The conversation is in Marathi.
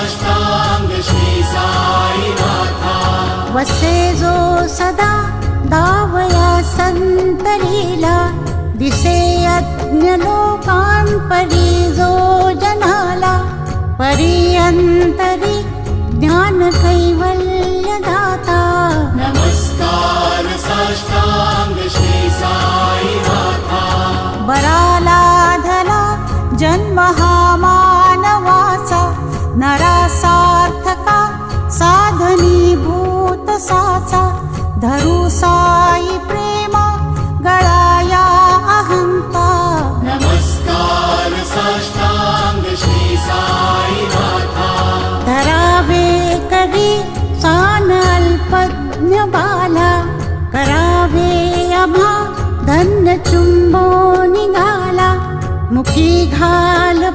साष्टांग श्री साईनाथा वसे जो सदा दावया संतरीला दिसे यज्ञ लोकांपरी जो जनाला परियंतरी ज्ञान कैवल्य दाता नमस्कार साष्टांग श्री साईनाथा बराला धला जन्म हा मानवाचा नरासार्थका साधनीभूत साचा धरू साई प्रेम गळाया अहंता नमस्कार साष्टांग श्री साईनाथा धरावे करी सान अल्पज्ञ बाला करावे अभा धन्य चुंबो निघाला मुखी घाल